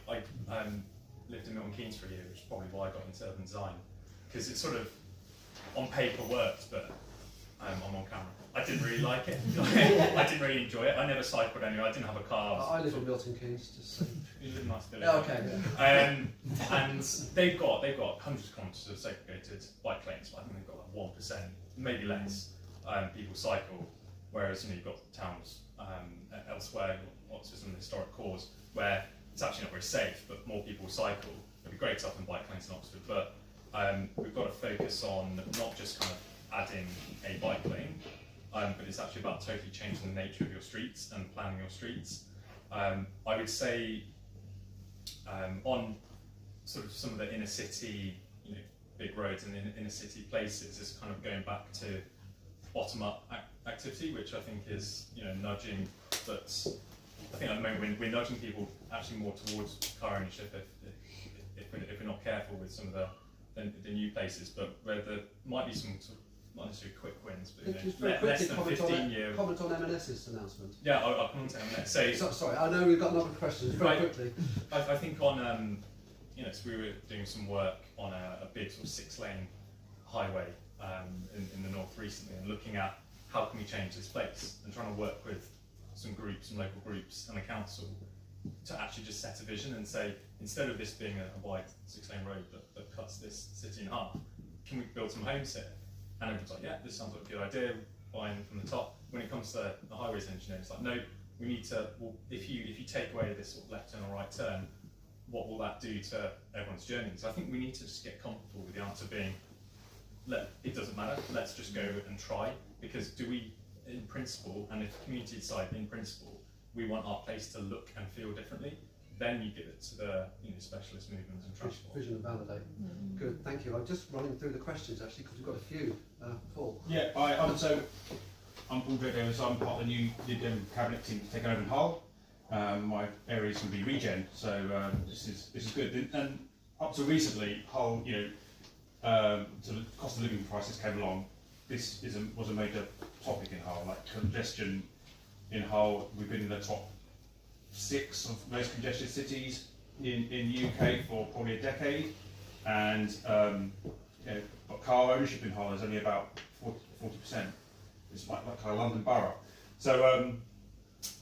lived in Milton Keynes for a year, which is probably why I got into urban design, because it sort of on paper worked, but I'm on camera. I didn't really like it. I didn't really enjoy it. I never cycled anyway. I didn't have a car. I live in Milton Keynes, just so. You live in a nice village. Oh, okay. And they've got hundreds of kilometres of segregated bike lanes. I think they've got like 1%, maybe less. People cycle, whereas you've got towns elsewhere, lots of some historic cores where it's actually not very safe, but more people cycle. It'd be great to have bike lanes in Oxford, but we've got to focus on not just kind of adding a bike lane, but it's actually about totally changing the nature of your streets and planning your streets. I would say on sort of some of the inner city, big roads and inner city places, it's kind of going back to bottom-up activity, which I think is nudging. But I think at the moment we're nudging people actually more towards car ownership if we're not careful with some of the new places, but where there might be some sort of not necessarily quick wins, but Just very less quickly, than 15-year. comment on M&S's announcement. Yeah, I'll come on to M&S. So Sorry, I know we've got another question. Very Right. quickly. I think on so we were doing some work on a big sort of 6-lane highway in the north recently, and looking at how can we change this place, and trying to work with some groups, some local groups and a council to actually just set a vision and say, instead of this being a wide 6-lane road that cuts this city in half, can we build some homes here? And everyone's like, yeah, this sounds like a good idea, buying from the top. When it comes to the highways engineer, it's like, no, we need to, well, if you take away this sort of left turn or right turn, what will that do to everyone's journey? So I think we need to just get comfortable with the answer being, it doesn't matter, let's just go and try, because do we, in principle, and if the community decide in principle, we want our place to look and feel differently, then you give it to the specialist movements and transport. Vision and validate. Good, thank you. I'm just running through the questions actually because we've got a few. Paul. Yeah, I'm Paul Vectos, so I'm part of the new cabinet team taken over in Hull. My area is going to be regen, so this is good. And up to recently, Hull, so the cost of living crisis came along. This was a major topic in Hull, like congestion in Hull. We've been in the top 6 of most congested cities in the UK for probably a decade, and but car ownership in Hull is only about 40%. It's like a London borough. So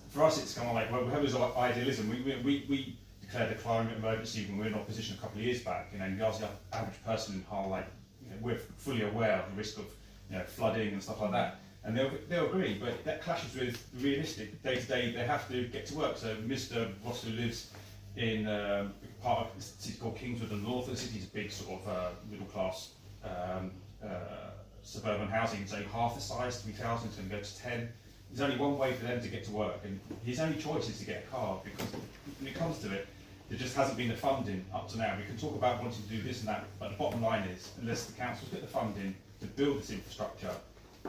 for us, it's kind of like, well, we have this idealism. We declared a climate emergency when we were in opposition a couple of years back. You ask the average person in Hull, like, we're fully aware of the risk of flooding and stuff like that. And they'll agree, but that clashes with realistic day-to-day. They have to get to work. So Mr. Ross, who lives in part of a city called Kingswood and north of the city, is a big sort of middle-class suburban housing. It's only half the size, 3,000, it's going to go to 10. There's only one way for them to get to work, and his only choice is to get a car, because when it comes to it, there just hasn't been the funding up to now. We can talk about wanting to do this and that, but the bottom line is, unless the councils get the funding to build this infrastructure,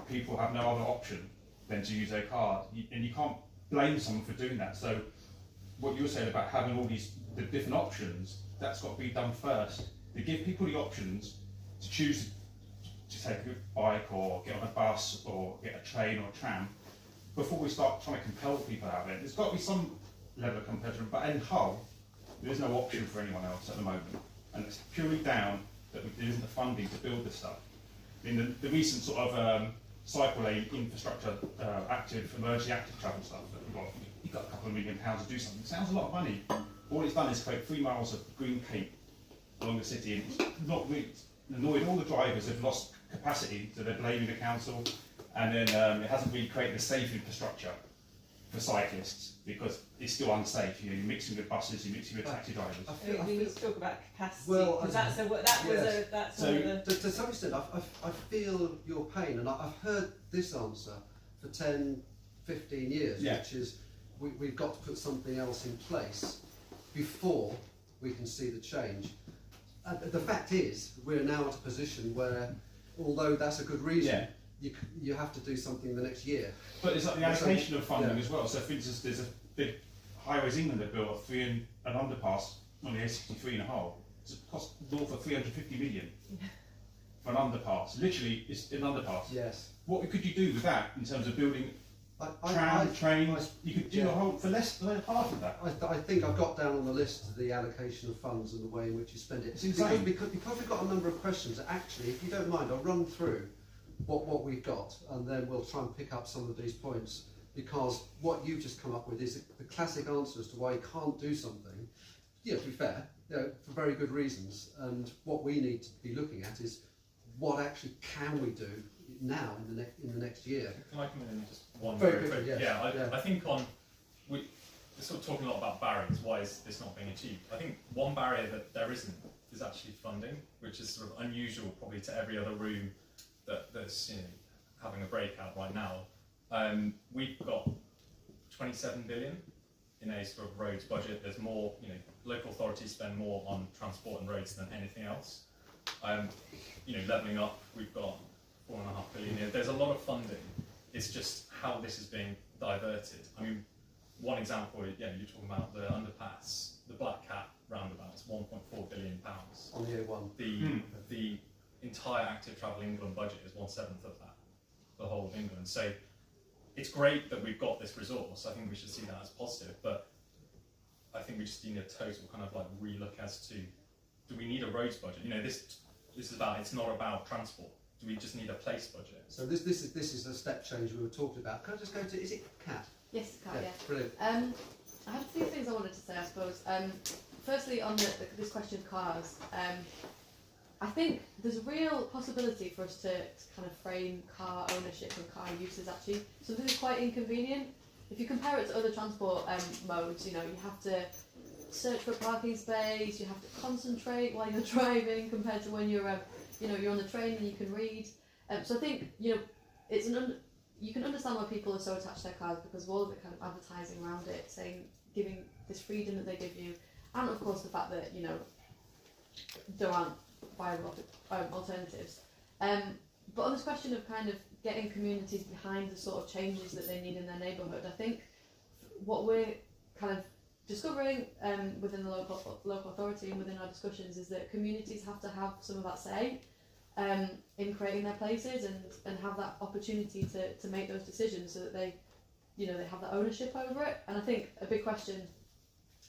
people have no other option than to use their car, and you can't blame someone for doing that. So what you were saying about having all the different options, that's got to be done first. To give people the options to choose to take a bike or get on a bus or get a train or a tram, before we start trying to compel people out of it. There's got to be some level of competition, but in Hull, there is no option for anyone else at the moment, and it's purely down that there isn't the funding to build this stuff. In the recent sort of cycle lane infrastructure, emergency active travel stuff that you've got a couple of £1 million to do something. It sounds a lot of money. All it's done is create 3 miles of green cape along the city, and it's not really annoyed all the drivers. They've lost capacity, so they're blaming the council, and then it hasn't really created a safe infrastructure for cyclists, because it's still unsafe. You're mixing with buses, you're mixing with taxi drivers. We need to talk about capacity, Well, because to some extent, I feel your pain, and I've heard this answer for 10, 15 years, which is we've got to put something else in place before we can see the change. The fact is, we're now at a position where, although that's a good reason, you have to do something the next year. But it's like the allocation of funding as well. So for instance, there's a big Highways England that built an underpass on the A63 in Hull. It's cost north of 350 million for an underpass. Literally, it's an underpass. Yes. What could you do with that in terms of building trains? You could do a whole for less than half of that. I think I've got down on the list the allocation of funds and the way in which you spend it. It's insane. Because we've got a number of questions that actually, if you don't mind, I'll run through what we've got, and then we'll try and pick up some of these points, because what you've just come up with is the classic answer as to why you can't do something, to be fair, for very good reasons. And what we need to be looking at is what actually can we do now in the next year. Can I come in just one very quick? quickly? Yeah, I think we're sort of talking a lot about barriers. Why is this not being achieved? I think one barrier that there isn't is actually funding, which is sort of unusual probably to every other room that's having a breakout right now. We've got 27 billion in a sort of roads budget. There's more, local authorities spend more on transport and roads than anything else. Levelling up, we've got 4.5 billion. There's a lot of funding. It's just how this is being diverted. I mean, one example, you're talking about the underpass, the Black Cat roundabout. It's 1.4 billion pounds on the A1. The entire active travel England budget is 1/7 of that, the whole of England. So it's great that we've got this resource. I think we should see that as positive, but I think we just need a total kind of like relook as to, do we need a roads budget? This is about, it's not about transport. do we just need a place budget? So this is a step change we were talking about. Can I just go to, is it Cat? Yes, Caitie, yeah. Brilliant. I have two things I wanted to say, I suppose. Firstly, on this question of cars, I think there's a real possibility for us to kind of frame car ownership and car use as actually something that's quite inconvenient. If you compare it to other transport modes, you know, you have to search for a parking space, you have to concentrate while you're driving compared to when you're, you know, you're on the train and you can read. So I think, you know, it's you can understand why people are so attached to their cars because of all of the kind of advertising around it, saying, giving this freedom that they give you, and of course the fact that, you know, there aren't viable alternatives. But on this question of kind of getting communities behind the sort of changes that they need in their neighbourhood, I think what we're kind of discovering within the local authority and within our discussions is that communities have to have some of that say in creating their places and have that opportunity to make those decisions so that they, you know, they have that ownership over it. And I think a big question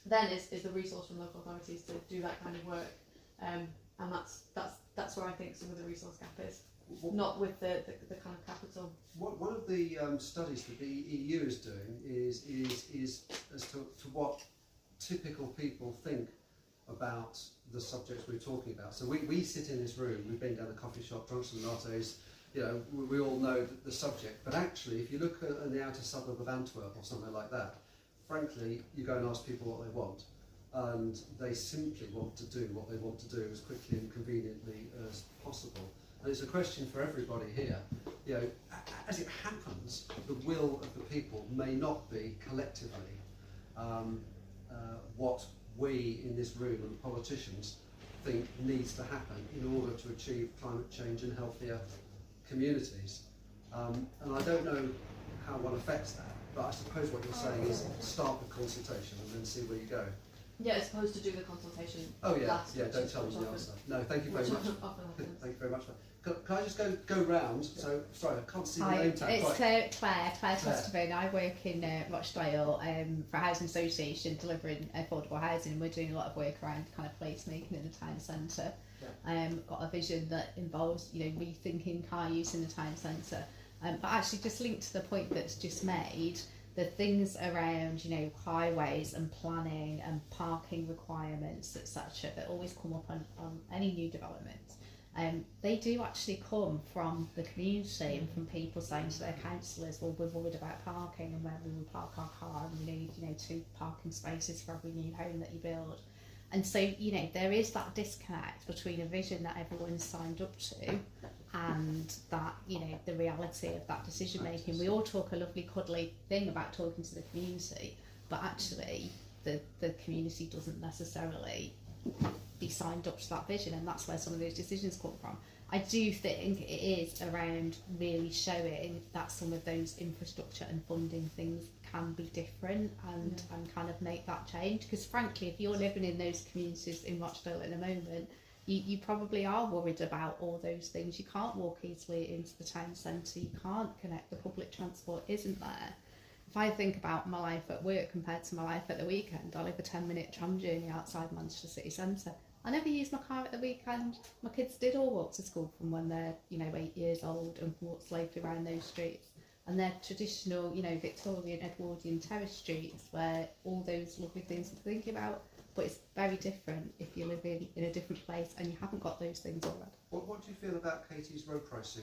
then is the resource from local authorities to do that kind of work. And that's where I think some of the resource gap is, not with the kind of capital. One of the studies that the EU is doing is as to what typical people think about the subjects we're talking about. So we sit in this room, we've been down a coffee shop, drunk some lattes, you know, we all know the subject. But actually, if you look at the outer suburb of Antwerp or somewhere like that, frankly, you go and ask people what they want, and they simply want to do what they want to do as quickly and conveniently as possible. And it's a question for everybody here. You know, as it happens, the will of the people may not be collectively what we in this room and politicians think needs to happen in order to achieve climate change and healthier communities. And I don't know how one affects that, but I suppose what you're saying is start the consultation and then see where you go. Yeah, as opposed to do the consultation. Oh yeah, last, yeah. which Don't is- tell which them the often- answer. No, thank you very which much. often happens. Thank you very much. Can I just go round? So sorry, I can't see the Hi, name tag. it's Right. Claire Claire. Tostevin. I work in Rochdale for a housing association delivering affordable housing. We're doing a lot of work around kind of placemaking in the town centre. Got a vision that involves, you know, rethinking car use in the town centre. But actually just linked to the point that's just made, the things around, you know, highways and planning and parking requirements, etc., that always come up on any new development. They do actually come from the community and from people saying to their councillors, well, we're worried about parking and where we will park our car, and we need, you know, 2 parking spaces for every new home that you build. And so, you know, there is that disconnect between a vision that everyone's signed up to and that, you know, the reality of that decision making. We all talk a lovely cuddly thing about talking to the community, but actually the community doesn't necessarily be signed up to that vision, and that's where some of those decisions come from. I do think it is around really showing that some of those infrastructure and funding things can be different and kind of make that change, because frankly, if you're living in those communities in Rochdale at the moment, you probably are worried about all those things. You can't walk easily into the town centre, you can't connect, the public transport isn't there. If I think about my life at work compared to my life at the weekend, I live a 10-minute tram journey outside Manchester city centre. I never used my car at the weekend. My kids did all walk to school from when they're, you know, 8 years old and walk safely around those streets. And they're traditional, you know, Victorian, Edwardian terrace streets where all those lovely things we're thinking about, but it's very different if you're living in a different place and you haven't got those things already. What do you feel about Caitie's road pricing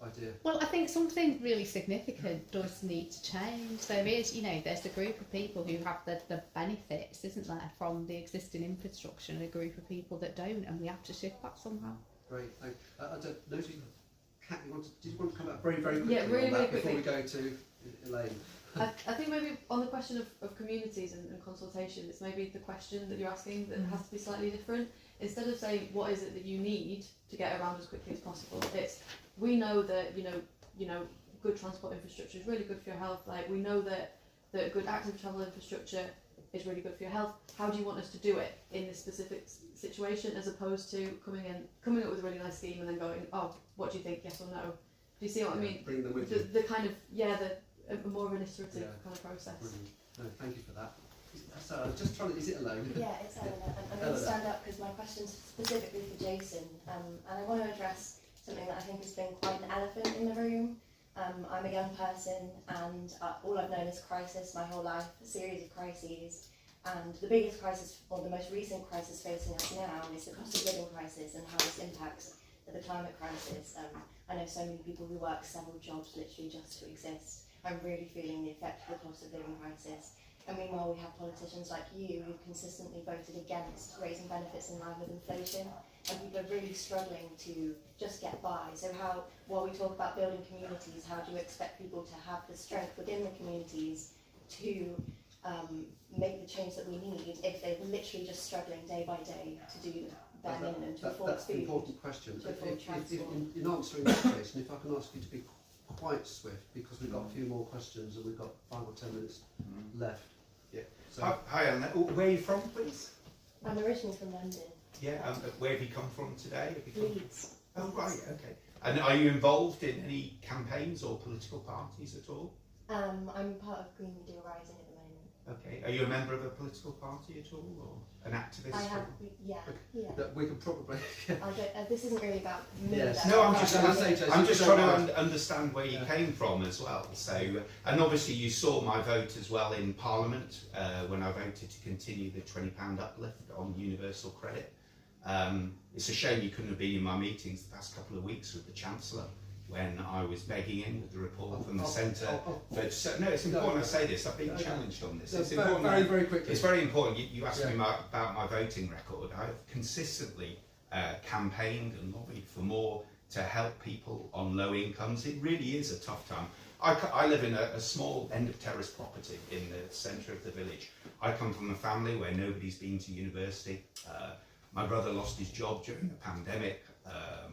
idea? Well, I think something really significant does need to change. There is, you know, there's a group of people who have the benefits, isn't there, from the existing infrastructure, and a group of people that don't, and we have to shift that somehow. Great, thanks. I don't know if you, Kat, did you want to come back very quickly Yeah, really, on that really before quickly. we go to Elaine? I think maybe on the question of communities and consultation, it's maybe the question that you're asking that has to be slightly different. Instead of saying what is it that you need to get around as quickly as possible, it's we know that you know good transport infrastructure is really good for your health. Like we know that good active travel infrastructure is really good for your health. How do you want us to do it in this specific situation, as opposed to coming up with a really nice scheme and then going, oh, what do you think? Yes or no? Do you see what I mean? Bring them with you. The kind of a more of an iterative kind of process. Brilliant. No, thank you for that. So I was just trying to, is it Elaine? Yeah, it's Eleanor. I'm going to stand up because my question's specifically for Jason, and I want to address something that I think has been quite an elephant in the room. I'm a young person, and all I've known is crisis my whole life, a series of crises. And the biggest crisis, or the most recent crisis facing us now, is the cost of living crisis and how this impacts the climate crisis. I know so many people who work several jobs literally just to exist. I'm really feeling the effect of the cost of living crisis. And meanwhile, we have politicians like you who've consistently voted against raising benefits in line with inflation, and people are really struggling to just get by. So while we talk about building communities, how do you expect people to have the strength within the communities to make the change that we need if they're literally just struggling day by day to do bare minimum, to afford That's food, an important question. to afford transport? In answering that question, if I can ask you to be quite swift, because we've got a few more questions and we've got 5 or 10 minutes left. Yeah. So, Hi, Anna. Where are you from, please? I'm originally from London. Yeah. Where have you come from today? Have you come Leeds. Oh, right. Okay. And are you involved in any campaigns or political parties at all? I'm part of Green Media Rising at the moment. Okay. Are you a member of a political party at all, or an activist? I have, yeah. that we can probably. This isn't really about me. Yes. No, I'm just trying to understand where you came from as well. So, and obviously you saw my vote as well in Parliament when I voted to continue the £20 uplift on universal credit. It's a shame you couldn't have been in my meetings the past couple of weeks with the Chancellor when I was begging in with the report from the centre. But no, it's important I say this. I've been challenged on this. It's important. Very quickly. It's very important. You asked me about my voting record. I've consistently campaigned and lobbied for more to help people on low incomes. It really is a tough time. I live in a small end of terrace property in the centre of the village. I come from a family where nobody's been to university. My brother lost his job during the pandemic.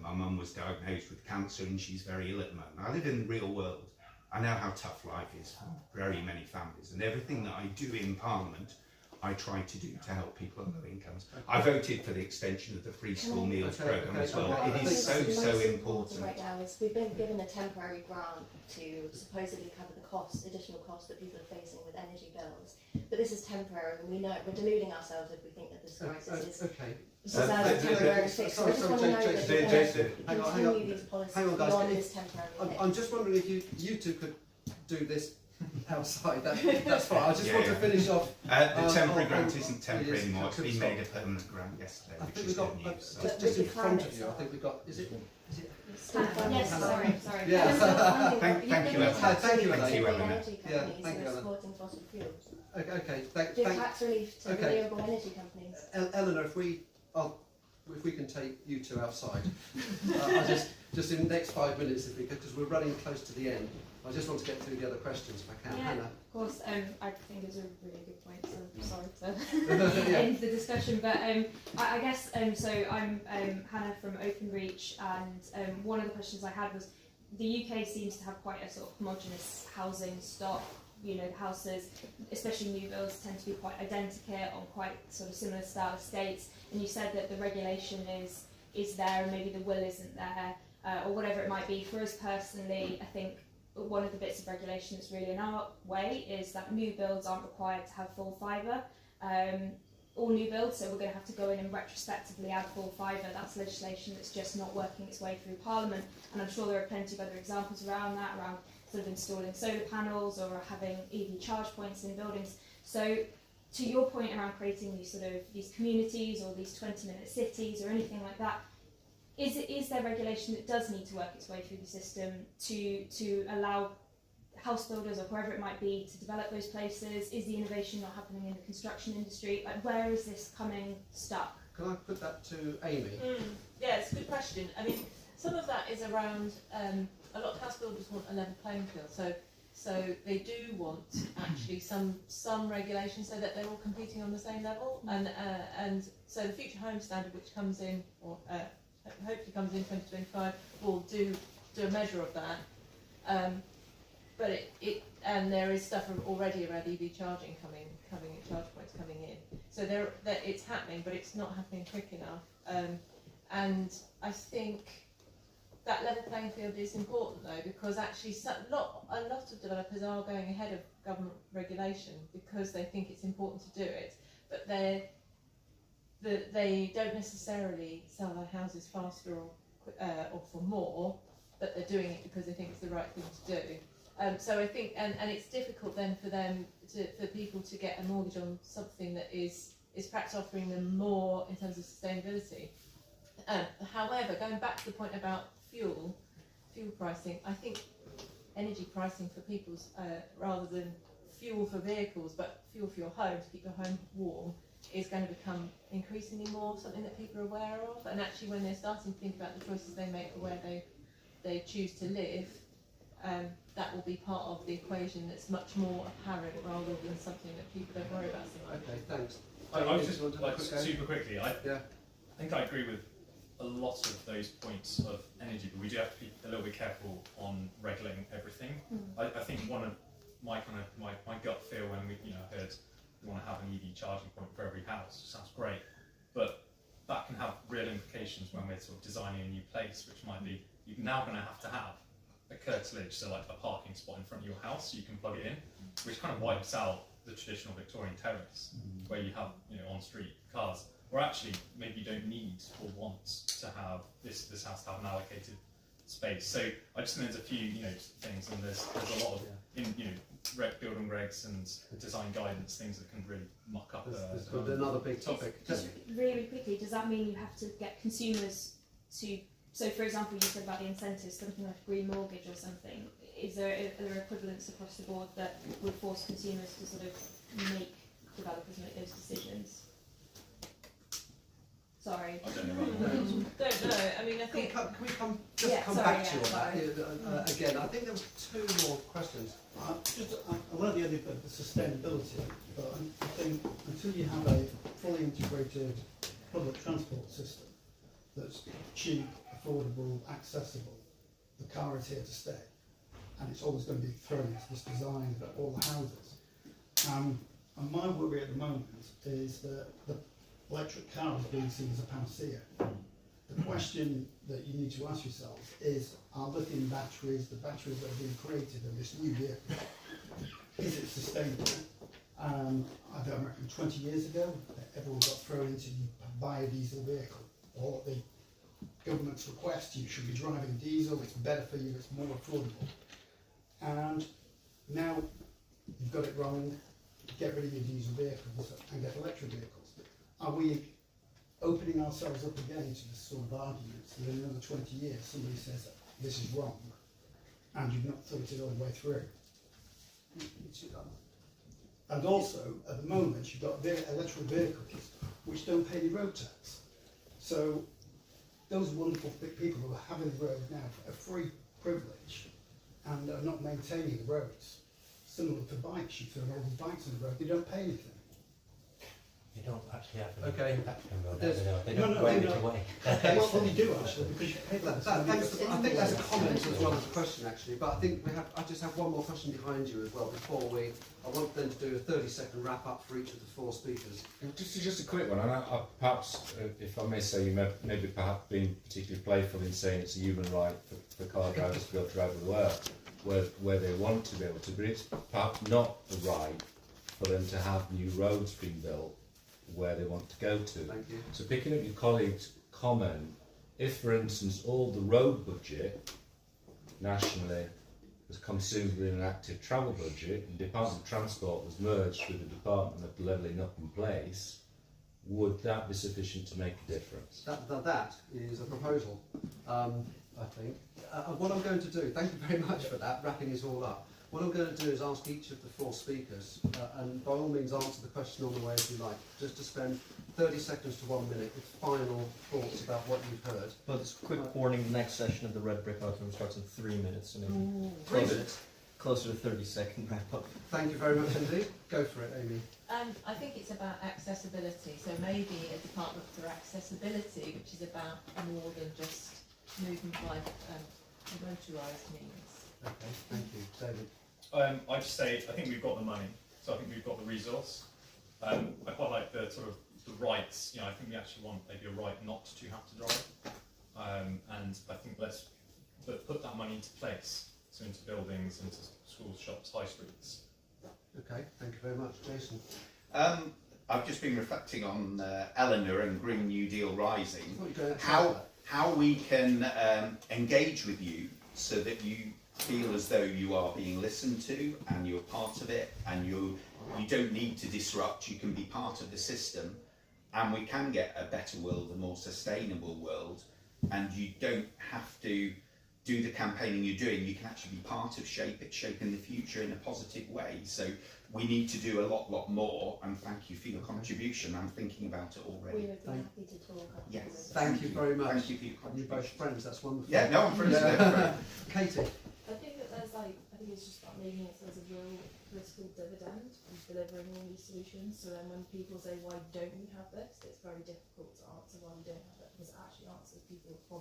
My mum was diagnosed with cancer and she's very ill at the moment. I live in the real world. I know how tough life is for very many families, and everything that I do in Parliament I try to do to help people on low incomes. I voted for the extension of the free school meals programme as well. It is so important. Right now is we've been given a temporary grant to supposedly cover the additional costs that people are facing with energy bills. But this is temporary, and we know we're deluding ourselves if we think that this crisis is a temporary fix. So I just want to know that we're going to continue these policies beyond this temporary fix. I'm just wondering if you two could do this outside. That's fine. I just want to finish off. The temporary grant isn't temporary anymore. It's been made a permanent grant yesterday, which is good news. Just in front of you, I think we've got. Is it? Yes, sorry. Yeah. Thank you, Ellen. Thank you, Ellen. Yeah, thank you, Ellen. Supporting fossil fuels. Okay. Give tax relief to renewable energy companies. Eleanor, if we can take you two outside, I just in the next 5 minutes, if we could, because we're running close to the end. I just want to get through the other questions if I can. Yeah, Hannah. of course. I think it's a really good point. So I'm sorry to end the discussion, but I guess so. I'm Hannah from Openreach, and one of the questions I had was the UK seems to have quite a sort of homogenous housing stock. You know, the houses, especially new builds, tend to be quite identical on quite sort of similar style estates. And you said that the regulation is there, and maybe the will isn't there, or whatever it might be. For us personally, I think one of the bits of regulation that's really in our way is that new builds aren't required to have full fibre. All new builds, so we're going to have to go in and retrospectively add full fibre. That's legislation that's just not working its way through Parliament, and I'm sure there are plenty of other examples around that, around sort of installing solar panels or having EV charge points in buildings. So to your point around creating these communities or these 20-minute cities or anything like that, is there regulation that does need to work its way through the system to allow house builders or whoever it might be to develop those places? Is the innovation not happening in the construction industry? Like, where is this coming stuck? Can I put that to Amy? Yeah, it's a good question. I mean, some of that is around a lot of house builders want a level playing field, so they do want actually some regulation so that they're all competing on the same level, and so the Future Home Standard, which comes in or hopefully comes in 2025, will do a measure of that. But and there is stuff already around EV charging coming in, charge points coming in. So it's happening, but it's not happening quick enough. And I think that level playing field is important though, because actually a lot of developers are going ahead of government regulation because they think it's important to do it, but they don't necessarily sell their houses faster or or for more, but they're doing it because they think it's the right thing to do. So I think, and it's difficult then for people to get a mortgage on something that is perhaps offering them more in terms of sustainability. However, going back to the point about fuel pricing, I think energy pricing for people's, rather than fuel for vehicles, but fuel for your home, to keep your home warm, is going to become increasingly more something that people are aware of. And actually when they're starting to think about the choices they make for where they choose to live, that will be part of the equation that's much more apparent rather than something that people don't worry about so much. Okay, thanks. I was just like super quickly. I think I agree with a lot of those points of energy, but we do have to be a little bit careful on regulating everything. I think one of my gut feel when we heard we want to have an EV charging point for every house sounds great, but that can have real implications when we're sort of designing a new place, which might be you're now going to have a curtilage, so like a parking spot in front of your house, so you can plug it in, which kind of wipes out the traditional Victorian terrace where you have on-street cars. Or actually, maybe you don't need or want to have this house to have an allocated space. So I just think there's a few things, and there's a lot of building regs and design guidance things that can really muck up. There's another big topic. Just really quickly, does that mean you have to get consumers to? So, for example, you said about the incentives, something like a green mortgage or something. Are there equivalents across the board that would force consumers to sort of make developers make those decisions? Sorry. I don't know. Don't know. I mean, I think. Can we come back to you on that? Again, I think there was two more questions. I love the idea of the sustainability, but I think until you have a fully integrated public transport system that's cheap, affordable, accessible, the car is here to stay, and it's always going to be thrown into this design for all the houses. And my worry at the moment is that the electric car is being seen as a panacea. The question that you need to ask yourself is, are lithium batteries, the batteries that are being created in this new vehicle, is it sustainable? I don't reckon 20 years ago, everyone got thrown into buy a diesel vehicle, or the government's request, you should be driving diesel, it's better for you, it's more affordable. And now you've got it wrong, get rid of your diesel vehicles and get electric vehicles. Are we opening ourselves up again to this sort of arguments that in another 20 years somebody says this is wrong and you've not thought it all the way through? And also, at the moment, you've got electric vehicles which don't pay any road tax. So those wonderful people who are having the road now for a free privilege and are not maintaining the roads, similar to bikes, you throw all these bikes on the road, they don't pay anything. You don't actually have an Okay. impact on road, do they? They No, don't no, go they any don't. way. Okay. Well, they do actually, because you pay that. I think that's a comment as well as a question actually, but I think I just have one more question behind you as well before I want them to do a 30-second wrap up for each of the four speakers. Just a quick one, and I perhaps, if I may say, you may maybe perhaps been particularly playful in saying it's a human right for car drivers to be able to drive where they want to be able to, but it's perhaps not the right for them to have new roads being built where they want to go to. Thank you. So picking up your colleague's comment, if for instance all the road budget nationally was consumed within an active travel budget and Department of Transport was merged with the Department of Levelling Up in place, would that be sufficient to make a difference? That is a proposal, I think. What I'm going to do, thank you very much for that, wrapping this all up. What I'm going to do is ask each of the four speakers, and by all means answer the question on the way if you like, just to spend 30 seconds to 1 minute with final thoughts about what you've heard. But it's quick warning, the next session of the Red Brick Auditorium starts in 3 minutes, so maybe 3 minutes? Closer to 30-second wrap up. Thank you very much indeed. Go for it, Amy. I think it's about accessibility, so maybe a department for accessibility, which is about more than just movement by motorised means. Okay, thank you. David? I just say I think we've got the money, so I think we've got the resource. I quite like the sort of the rights. I think we actually want maybe a right not to have to drive, and I think let's put that money into place, so into buildings, into schools, shops, high streets. Okay, thank you very much, Jason. I've just been reflecting on Eleanor and Green New Deal Rising. I thought you were going to How how we can engage with you so that you feel as though you are being listened to and you're part of it, and you don't need to disrupt, you can be part of the system, and we can get a better world, a more sustainable world, and you don't have to do the campaigning you're doing, you can actually be part of shaping the future in a positive way. So we need to do a lot more, and thank you for your contribution. I'm thinking about it already. We would be happy to talk. Yes. Thank you very much. Thank you for your You're contribution. both friends, that's wonderful. Yeah, no, I'm friends with everybody. Katie. I think that there's like, I think it's just about making it so there's a real political dividend from delivering all these solutions. So then when people say, why don't we have this? It's very difficult to answer why we don't have it, because it actually answers people's problems.